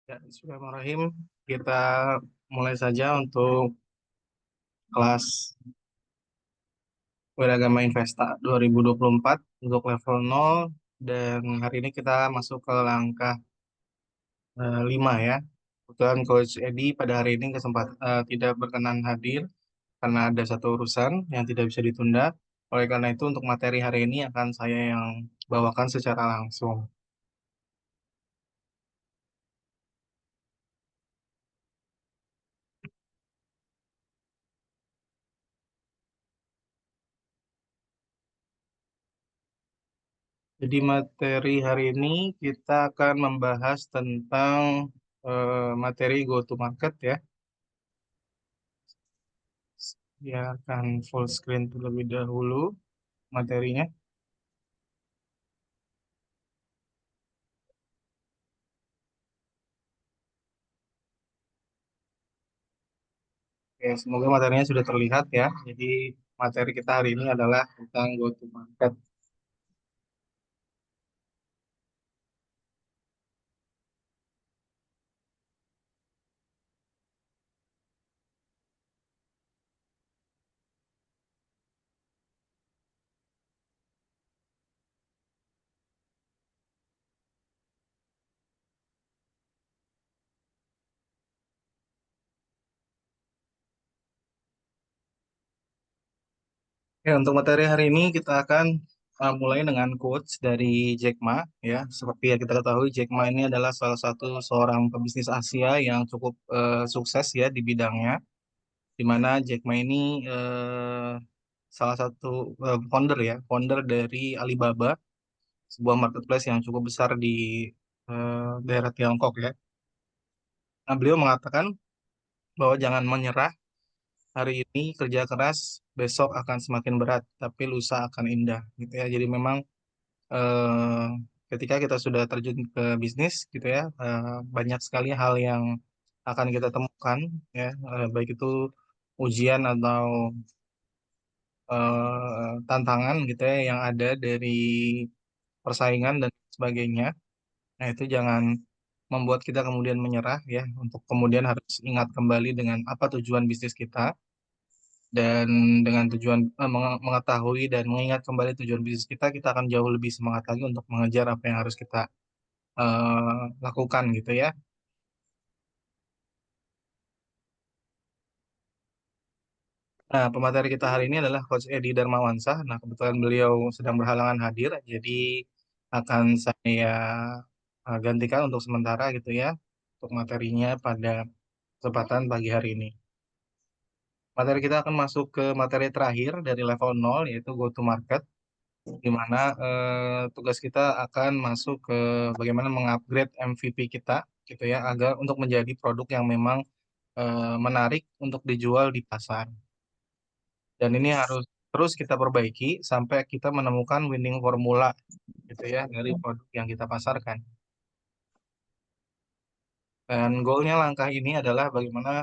Ya, bismillahirrahmanirrahim. Kita mulai saja untuk kelas Wiragama Investa 2024 untuk level 0 dan hari ini kita masuk ke langkah 5 ya. Kebetulan Coach Edi pada hari ini tidak berkenan hadir karena ada satu urusan yang tidak bisa ditunda. Oleh karena itu untuk materi hari ini akan saya yang bawakan secara langsung. Jadi materi hari ini kita akan membahas tentang materi go to market ya. Ya akan full screen terlebih dahulu materinya. Oke, semoga materinya sudah terlihat ya. Jadi materi kita hari ini adalah tentang go to market. Ya, untuk materi hari ini kita akan mulai dengan quotes dari Jack Ma ya. Seperti yang kita ketahui, Jack Ma ini adalah salah satu seorang pebisnis Asia yang cukup sukses ya di bidangnya. Di mana Jack Ma ini salah satu founder dari Alibaba, sebuah marketplace yang cukup besar di daerah Tiongkok ya. Nah, beliau mengatakan bahwa jangan menyerah, hari ini kerja keras, besok akan semakin berat, tapi lusa akan indah gitu ya. Jadi memang eh, ketika kita sudah terjun ke bisnis gitu ya, banyak sekali hal yang akan kita temukan ya, baik itu ujian atau tantangan gitu ya yang ada dari persaingan dan sebagainya. Nah, itu jangan membuat kita kemudian menyerah ya, untuk kemudian harus ingat kembali dengan apa tujuan bisnis kita, dan dengan tujuan mengetahui dan mengingat kembali tujuan bisnis kita, kita akan jauh lebih semangat lagi untuk mengejar apa yang harus kita lakukan gitu ya. Nah, pemateri kita hari ini adalah Coach Edi Darmawansah. Nah, kebetulan beliau sedang berhalangan hadir, jadi akan saya gantikan untuk sementara gitu ya, untuk materinya pada kesempatan pagi hari ini. Materi kita akan masuk ke materi terakhir dari level 0 yaitu go to market, di mana tugas kita akan masuk ke bagaimana mengupgrade MVP kita gitu ya, agar untuk menjadi produk yang memang menarik untuk dijual di pasar. Dan ini harus terus kita perbaiki sampai kita menemukan winning formula gitu ya dari produk yang kita pasarkan. Dan goalnya langkah ini adalah bagaimana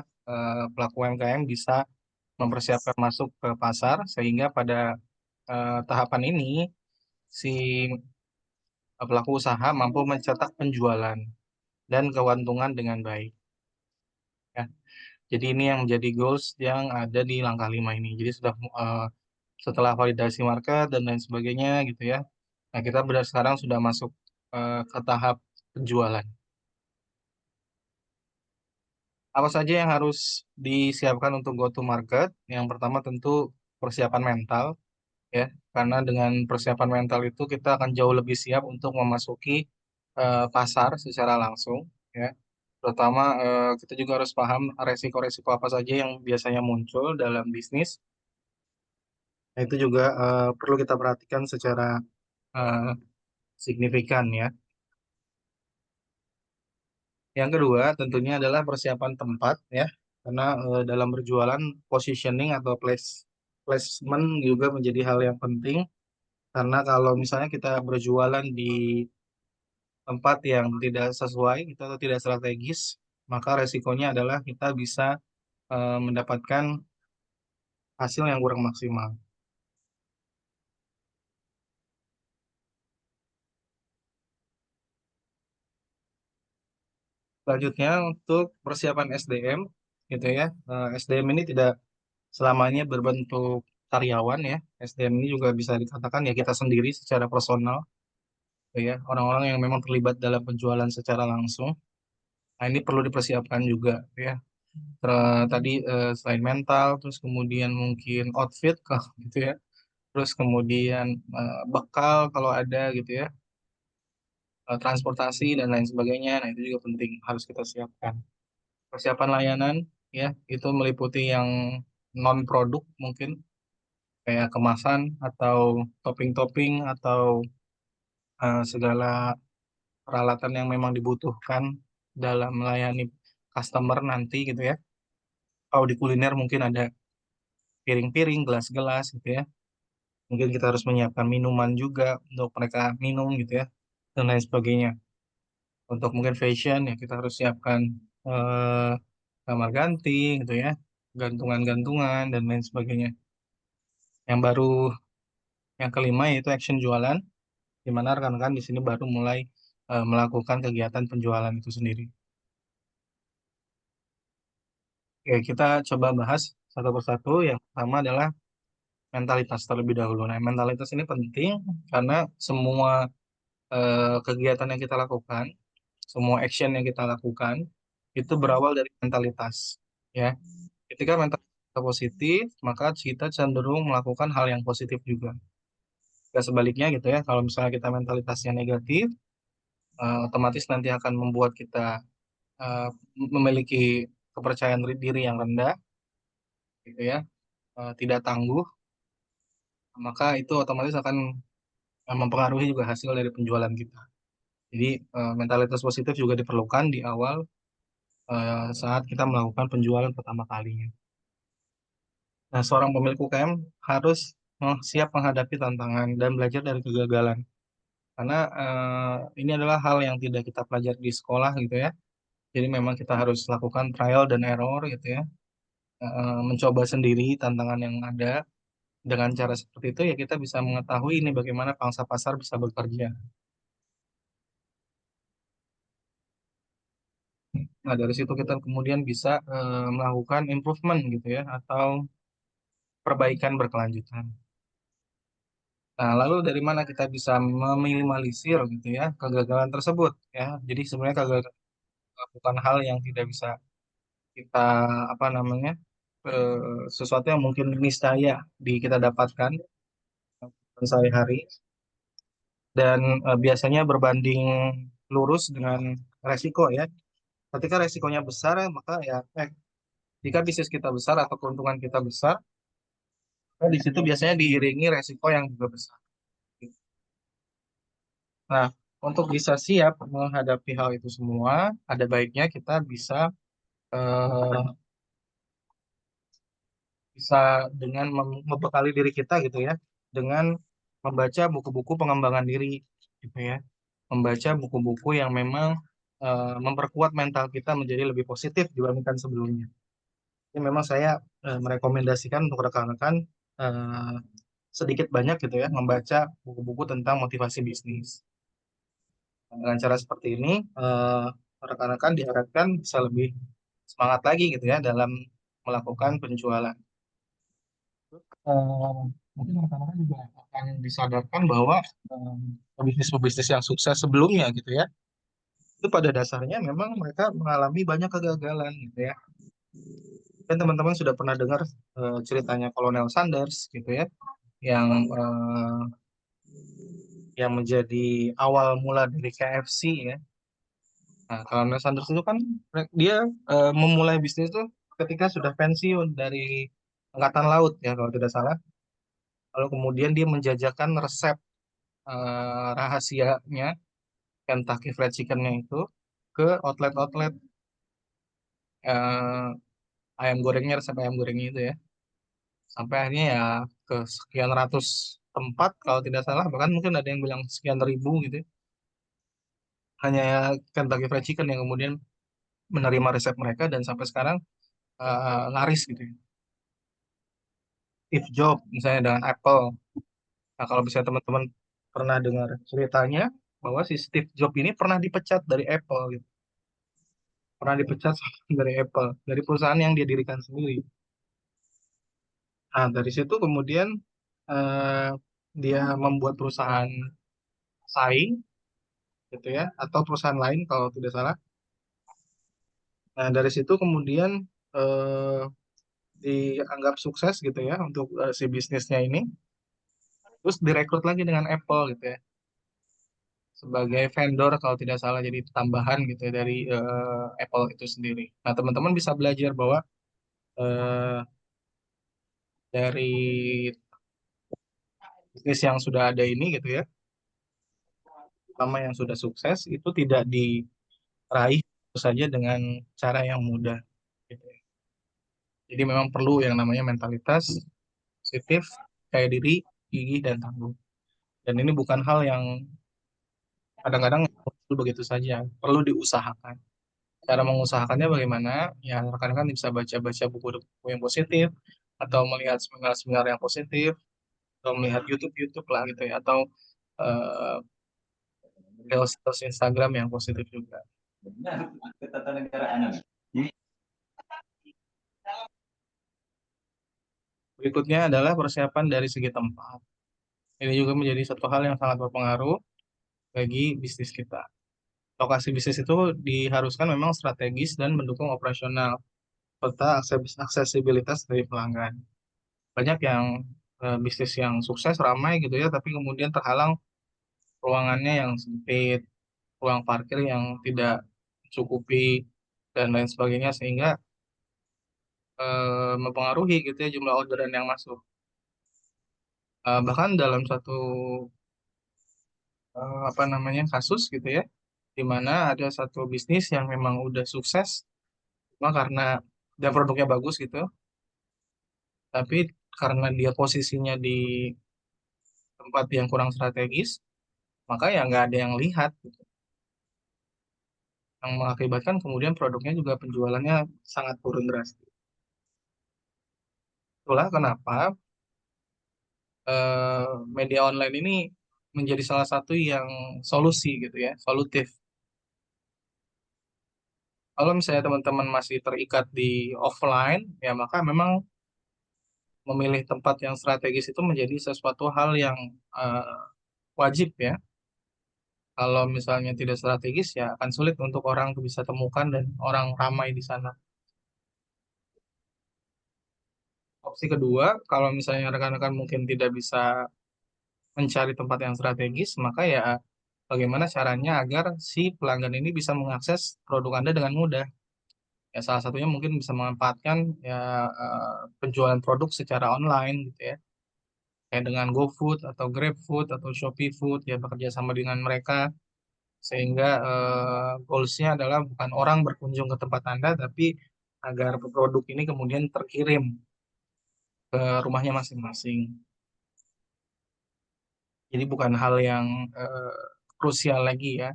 pelaku UMKM bisa mempersiapkan masuk ke pasar sehingga pada tahapan ini si pelaku usaha mampu mencetak penjualan dan keuntungan dengan baik ya. Jadi ini yang menjadi goals yang ada di langkah 5 ini. Jadi sudah setelah validasi market dan lain sebagainya gitu ya. Nah, kita benar sekarang sudah masuk ke tahap penjualan. Apa saja yang harus disiapkan untuk go to market? Yang pertama tentu persiapan mental ya, karena dengan persiapan mental itu kita akan jauh lebih siap untuk memasuki pasar secara langsung ya. Terutama kita juga harus paham resiko-resiko apa saja yang biasanya muncul dalam bisnis. Nah, itu juga perlu kita perhatikan secara eh, signifikan ya. Yang kedua tentunya adalah persiapan tempat ya, karena dalam berjualan positioning atau placement juga menjadi hal yang penting. Karena kalau misalnya kita berjualan di tempat yang tidak sesuai gitu, atau tidak strategis, maka resikonya adalah kita bisa mendapatkan hasil yang kurang maksimal. Selanjutnya untuk persiapan SDM gitu ya. SDM ini tidak selamanya berbentuk karyawan ya. SDM ini juga bisa dikatakan ya kita sendiri secara personal gitu ya. Orang-orang yang memang terlibat dalam penjualan secara langsung. Nah, ini perlu dipersiapkan juga ya. Tadi selain mental, terus kemudian mungkin outfit kalau gitu ya. Terus kemudian bekal kalau ada gitu ya, transportasi dan lain sebagainya. Nah, itu juga penting harus kita siapkan. Persiapan layanan ya, itu meliputi yang non produk mungkin kayak kemasan atau topping-topping atau segala peralatan yang memang dibutuhkan dalam melayani customer nanti gitu ya. Kalau di kuliner mungkin ada piring-piring, gelas-gelas gitu ya. Mungkin kita harus menyiapkan minuman juga untuk mereka minum gitu ya, dan lain sebagainya. Untuk mungkin fashion ya kita harus siapkan eh, kamar ganti gitu ya, gantungan-gantungan dan lain sebagainya. Yang baru yang kelima yaitu action jualan, di mana rekan-rekan di sini baru mulai melakukan kegiatan penjualan itu sendiri. Oke, kita coba bahas satu persatu. Yang pertama adalah mentalitas terlebih dahulu. Nah, mentalitas ini penting karena semua kegiatan yang kita lakukan, semua action yang kita lakukan itu berawal dari mentalitas. Ya, ketika mentalitas kita positif, maka kita cenderung melakukan hal yang positif juga. Ya, sebaliknya gitu ya, kalau misalnya kita mentalitasnya negatif, otomatis nanti akan membuat kita eh, memiliki kepercayaan diri yang rendah, gitu ya, tidak tangguh, maka itu otomatis akan mempengaruhi juga hasil dari penjualan kita. Jadi mentalitas positif juga diperlukan di awal saat kita melakukan penjualan pertama kalinya. Nah, seorang pemilik UKM harus siap menghadapi tantangan dan belajar dari kegagalan. Karena ini adalah hal yang tidak kita pelajari di sekolah gitu ya. Jadi memang kita harus lakukan trial dan error gitu ya. Mencoba sendiri tantangan yang ada. Dengan cara seperti itu ya kita bisa mengetahui ini bagaimana pangsa pasar bisa bekerja. Nah, dari situ kita kemudian bisa melakukan improvement gitu ya atau perbaikan berkelanjutan. Nah, lalu dari mana kita bisa meminimalisir gitu ya kegagalan tersebut ya. Jadi sebenarnya kegagalan bukan hal yang tidak bisa kita apa namanya sesuatu yang mungkin niscaya kita dapatkan sehari-hari dan biasanya berbanding lurus dengan resiko ya. Ketika resikonya besar maka ya jika bisnis kita besar atau keuntungan kita besar, maka di situ biasanya diiringi resiko yang juga besar. Nah, untuk bisa siap menghadapi hal itu semua, ada baiknya kita bisa eh, bisa dengan membekali diri kita gitu ya, dengan membaca buku-buku pengembangan diri gitu ya, membaca buku-buku yang memang memperkuat mental kita menjadi lebih positif dibandingkan sebelumnya. Ini memang saya merekomendasikan untuk rekan-rekan eh, sedikit banyak gitu ya membaca buku-buku tentang motivasi bisnis. Dengan cara seperti ini, eh, rekan-rekan diharapkan bisa lebih semangat lagi gitu ya dalam melakukan penjualan. Eh, Mungkin rekan-rekan juga akan disadarkan bahwa pebisnis-pebisnis yang sukses sebelumnya gitu ya, itu pada dasarnya memang mereka mengalami banyak kegagalan gitu ya. Dan teman-teman sudah pernah dengar ceritanya Kolonel Sanders gitu ya, yang eh, yang menjadi awal mula dari KFC ya. Nah, Kolonel Sanders itu kan dia memulai bisnis itu ketika sudah pensiun dari Angkatan Laut ya kalau tidak salah. Lalu kemudian dia menjajakan resep rahasianya Kentucky Fried Chickennya itu ke outlet-outlet eh, ayam gorengnya, resep ayam gorengnya itu ya. Sampai akhirnya ya ke sekian ratus tempat kalau tidak salah, bahkan mungkin ada yang bilang sekian ribu gitu ya. Hanya Kentucky Fried Chicken yang kemudian menerima resep mereka dan sampai sekarang laris gitu ya. Steve Jobs misalnya dengan Apple. Nah, kalau misalnya teman-teman pernah dengar ceritanya bahwa si Steve Jobs ini pernah dipecat dari Apple gitu. pernah dipecat dari Apple, dari perusahaan yang dia dirikan sendiri. Nah, dari situ kemudian eh, dia membuat perusahaan saing gitu ya, atau perusahaan lain kalau tidak salah. Nah, dari situ kemudian eh, dianggap sukses gitu ya untuk si bisnisnya ini, terus direkrut lagi dengan Apple gitu ya sebagai vendor kalau tidak salah, jadi tambahan gitu ya dari Apple itu sendiri. Nah, teman-teman bisa belajar bahwa eh, dari bisnis yang sudah ada ini gitu ya, lama yang sudah sukses itu tidak diraih tentu saja dengan cara yang mudah gitu ya. Jadi memang perlu yang namanya mentalitas positif, kayak diri, gigih, dan tangguh. Dan ini bukan hal yang kadang-kadang muncul begitu saja, perlu diusahakan. Cara mengusahakannya bagaimana? Ya, rekan-rekan bisa baca-baca buku-buku yang positif, atau melihat seminar-seminar yang positif, atau melihat YouTube-YouTube lah gitu ya, atau eh, reels Instagram yang positif juga. Benar, ketatanegaraan. Berikutnya adalah persiapan dari segi tempat. Ini juga menjadi satu hal yang sangat berpengaruh bagi bisnis kita. Lokasi bisnis itu diharuskan memang strategis dan mendukung operasional, serta aksesibilitas dari pelanggan. Banyak yang bisnis yang sukses, ramai gitu ya, tapi kemudian terhalang ruangannya yang sempit, ruang parkir yang tidak cukupi, dan lain sebagainya, sehingga mempengaruhi gitu ya jumlah orderan yang masuk. Bahkan dalam satu apa namanya kasus gitu ya, di mana ada satu bisnis yang memang udah sukses, cuma karena dan produknya bagus gitu, tapi karena dia posisinya di tempat yang kurang strategis, maka ya nggak ada yang lihat gitu. Yang mengakibatkan kemudian produknya juga penjualannya sangat turun drastis. Itulah kenapa media online ini menjadi salah satu yang solusi gitu ya, solutif. Kalau misalnya teman-teman masih terikat di offline, ya maka memang memilih tempat yang strategis itu menjadi sesuatu hal yang eh, wajib ya. Kalau misalnya tidak strategis, ya akan sulit untuk orang bisa temukan dan orang ramai di sana. Opsi kedua, kalau misalnya rekan-rekan mungkin tidak bisa mencari tempat yang strategis, maka ya bagaimana caranya agar si pelanggan ini bisa mengakses produk Anda dengan mudah. Ya salah satunya mungkin bisa memanfaatkan ya penjualan produk secara online gitu ya. Kayak dengan GoFood atau GrabFood atau Shopee Food ya, bekerja sama dengan mereka, sehingga goalsnya adalah bukan orang berkunjung ke tempat Anda, tapi agar produk ini kemudian terkirim ke rumahnya masing-masing. Jadi bukan hal yang eh, krusial lagi ya.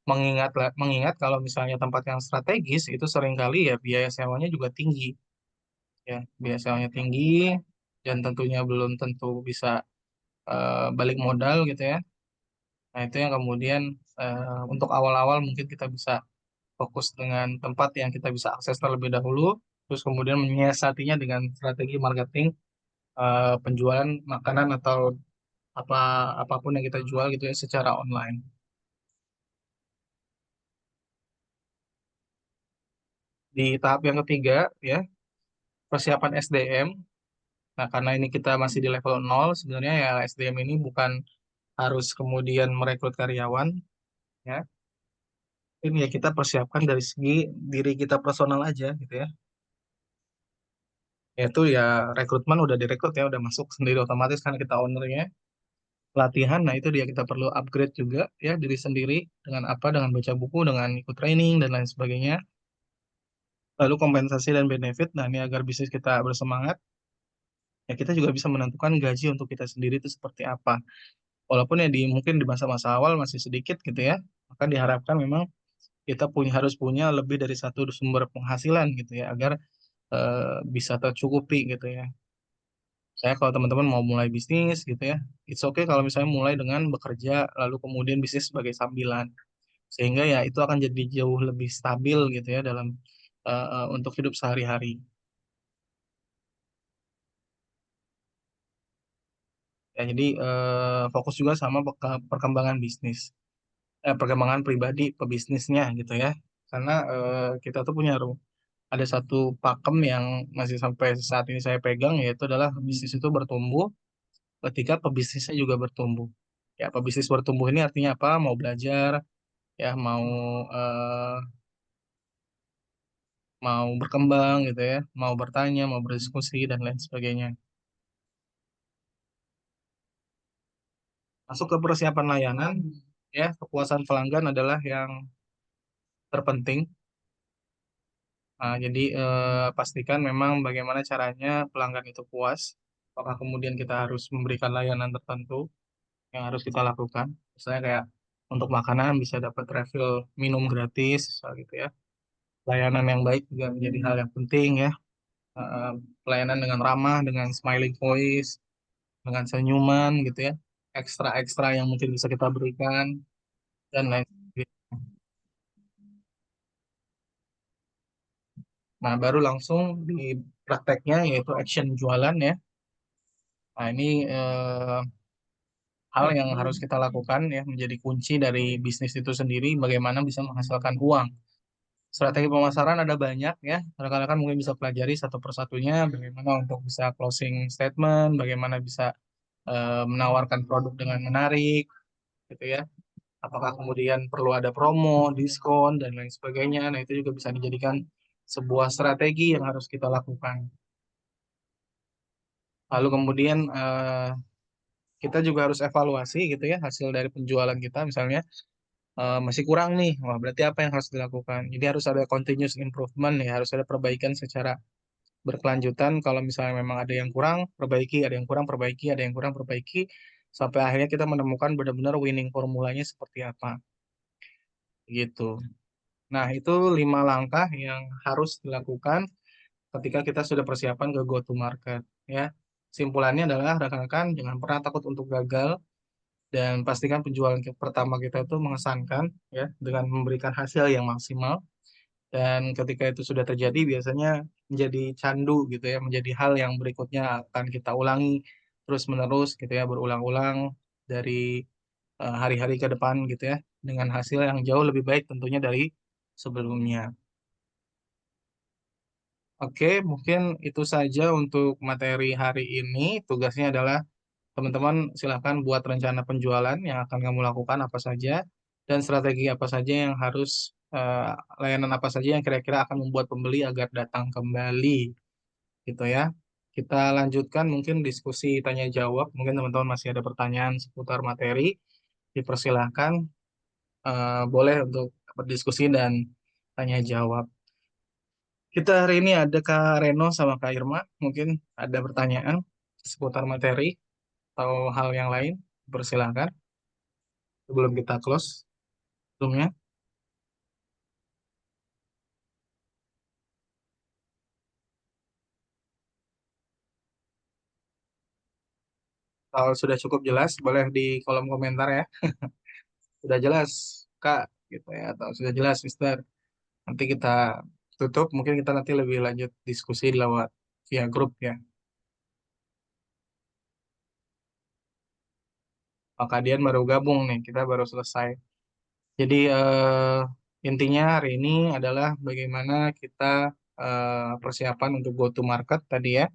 Mengingat kalau misalnya tempat yang strategis itu seringkali ya biaya sewanya juga tinggi ya, biaya sewanya tinggi, dan tentunya belum tentu bisa balik modal gitu ya. Nah, itu yang kemudian untuk awal-awal mungkin kita bisa fokus dengan tempat yang kita bisa akses terlebih dahulu, terus kemudian menyiasatinya dengan strategi marketing, penjualan makanan atau apa apapun yang kita jual gitu ya secara online. Di tahap yang ketiga ya, persiapan SDM. Nah, karena ini kita masih di level nol, sebenarnya ya SDM ini bukan harus kemudian merekrut karyawan ya. Ini ya kita persiapkan dari segi diri kita personal aja gitu ya. Yaitu ya rekrutmen udah direkrut ya, udah masuk sendiri otomatis kan kita ownernya. Latihan, nah itu dia kita perlu upgrade juga ya diri sendiri dengan apa? Dengan baca buku, dengan ikut training dan lain sebagainya. Lalu kompensasi dan benefit. Nah, ini agar bisnis kita bersemangat, ya kita juga bisa menentukan gaji untuk kita sendiri itu seperti apa. Walaupun ya mungkin di masa-masa awal masih sedikit gitu ya, maka diharapkan memang kita harus punya lebih dari satu sumber penghasilan gitu ya, agar bisa tercukupi gitu ya. Saya kalau teman-teman mau mulai bisnis gitu ya, it's okay kalau misalnya mulai dengan bekerja lalu kemudian bisnis sebagai sambilan. sehingga ya itu akan jadi jauh lebih stabil gitu ya dalam untuk hidup sehari-hari. Ya, jadi fokus juga sama perkembangan bisnis, perkembangan pribadi pebisnisnya gitu ya. Karena kita tuh punya ada satu pakem yang masih sampai saat ini saya pegang, yaitu adalah bisnis itu bertumbuh ketika pebisnisnya juga bertumbuh. Ya, pebisnis bertumbuh ini artinya apa? Mau belajar, ya eh, mau berkembang gitu ya, mau bertanya, mau berdiskusi dan lain sebagainya. Masuk ke persiapan layanan, ya kepuasan pelanggan adalah yang terpenting. Nah, jadi pastikan memang bagaimana caranya pelanggan itu puas. Apakah kemudian kita harus memberikan layanan tertentu yang harus kita lakukan. Misalnya kayak untuk makanan bisa dapat refill minum gratis, gitu ya. Layanan yang baik juga menjadi hal yang penting ya. Eh, Pelayanan dengan ramah, dengan smiling voice, dengan senyuman gitu ya. Ekstra-ekstra yang mungkin bisa kita berikan dan lain sebagainya. Nah, baru langsung di prakteknya yaitu action jualan ya. Nah, ini hal yang harus kita lakukan ya menjadi kunci dari bisnis itu sendiri bagaimana bisa menghasilkan uang. Strategi pemasaran ada banyak ya. Rekan-rekan mungkin bisa pelajari satu persatunya bagaimana untuk bisa closing statement, bagaimana bisa menawarkan produk dengan menarik gitu ya. Apakah kemudian perlu ada promo, diskon dan lain sebagainya. Nah, itu juga bisa dijadikan sebuah strategi yang harus kita lakukan. Lalu kemudian kita juga harus evaluasi gitu ya hasil dari penjualan kita misalnya masih kurang nih. Wah, berarti apa yang harus dilakukan? Jadi harus ada continuous improvement ya, harus ada perbaikan secara berkelanjutan. Kalau misalnya memang ada yang kurang, perbaiki, ada yang kurang, perbaiki, ada yang kurang, perbaiki, sampai akhirnya kita menemukan benar-benar winning formulanya seperti apa, gitu. Nah, itu 5 langkah yang harus dilakukan ketika kita sudah persiapan ke go to market, ya. Simpulannya adalah rekan-rekan jangan pernah takut untuk gagal dan pastikan penjualan pertama kita itu mengesankan, ya, dengan memberikan hasil yang maksimal. Dan ketika itu sudah terjadi, biasanya menjadi candu gitu ya, menjadi hal yang berikutnya akan kita ulangi terus-menerus gitu ya, berulang-ulang dari hari-hari ke depan gitu ya, dengan hasil yang jauh lebih baik tentunya dari sebelumnya. Oke, mungkin itu saja untuk materi hari ini. Tugasnya adalah teman-teman silahkan buat rencana penjualan yang akan kamu lakukan apa saja, dan strategi apa saja yang harus, layanan apa saja yang kira-kira akan membuat pembeli agar datang kembali, gitu ya. Kita lanjutkan mungkin diskusi tanya jawab. Mungkin teman-teman masih ada pertanyaan seputar materi, dipersilahkan boleh untuk berdiskusi dan tanya jawab. Kita hari ini ada Kak Reno sama Kak Irma, mungkin ada pertanyaan seputar materi atau hal yang lain, persilahkan sebelum kita close sebelumnya. Kalau sudah cukup jelas, boleh di kolom komentar ya. Sudah jelas, Kak, gitu ya, atau sudah jelas, Mister. Nanti kita tutup, mungkin kita nanti lebih lanjut diskusi lewat via grup ya. Maka Dian baru gabung nih, kita baru selesai. Jadi intinya hari ini adalah bagaimana kita persiapan untuk go to market tadi ya.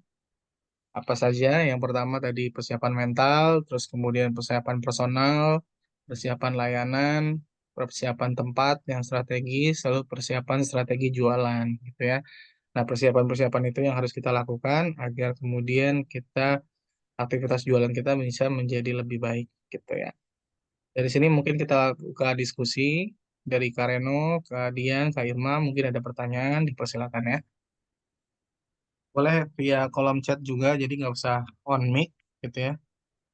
Apa saja? Yang pertama tadi persiapan mental, terus kemudian persiapan personal, persiapan layanan, persiapan tempat yang strategis, lalu persiapan strategi jualan gitu ya. Nah, persiapan-persiapan itu yang harus kita lakukan agar kemudian kita aktivitas jualan kita bisa menjadi lebih baik gitu ya. Dari sini mungkin kita buka diskusi dari Kak Reno, Kak Dian, Kak Irma, mungkin ada pertanyaan, dipersilakan ya. Boleh via kolom chat juga, jadi nggak usah on mic gitu ya.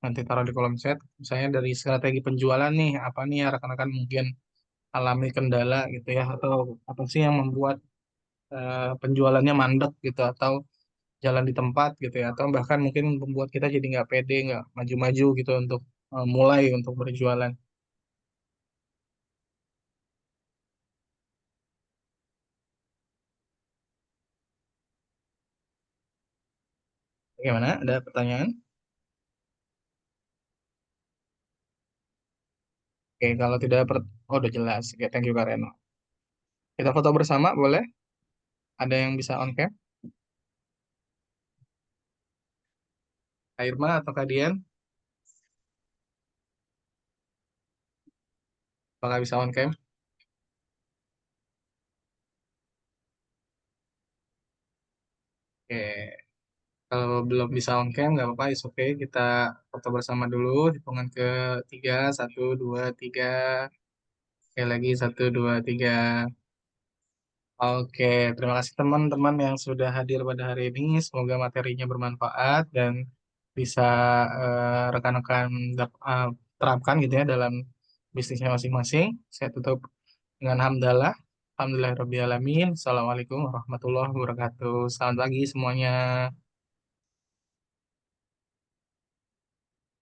Nanti taruh di kolom chat. Misalnya dari strategi penjualan nih, apa nih ya rekan-rekan mungkin alami kendala gitu ya, atau apa sih yang membuat penjualannya mandek gitu, atau jalan di tempat gitu ya, atau bahkan mungkin membuat kita jadi nggak pede, nggak maju-maju gitu untuk mulai untuk berjualan. Gimana? Ada pertanyaan? Oke, kalau tidak oh, udah jelas. Oke, thank you Kak Reno. Kita foto bersama boleh? Ada yang bisa on cam? Kak Irma atau Kak Dian? Apakah bisa on cam? Oke, kalau belum bisa on cam nggak apa-apa, is oke. Kita foto bersama dulu. Hitungan ke tiga, satu, dua, tiga. Oke, lagi satu, dua, tiga. Oke, terima kasih teman-teman yang sudah hadir pada hari ini. Semoga materinya bermanfaat dan bisa rekan-rekan terapkan gitu ya dalam bisnisnya masing-masing. Saya tutup dengan hamdalah. Alhamdulillahirrabbilalamin. Assalamualaikum warahmatullahi wabarakatuh. Selamat pagi semuanya.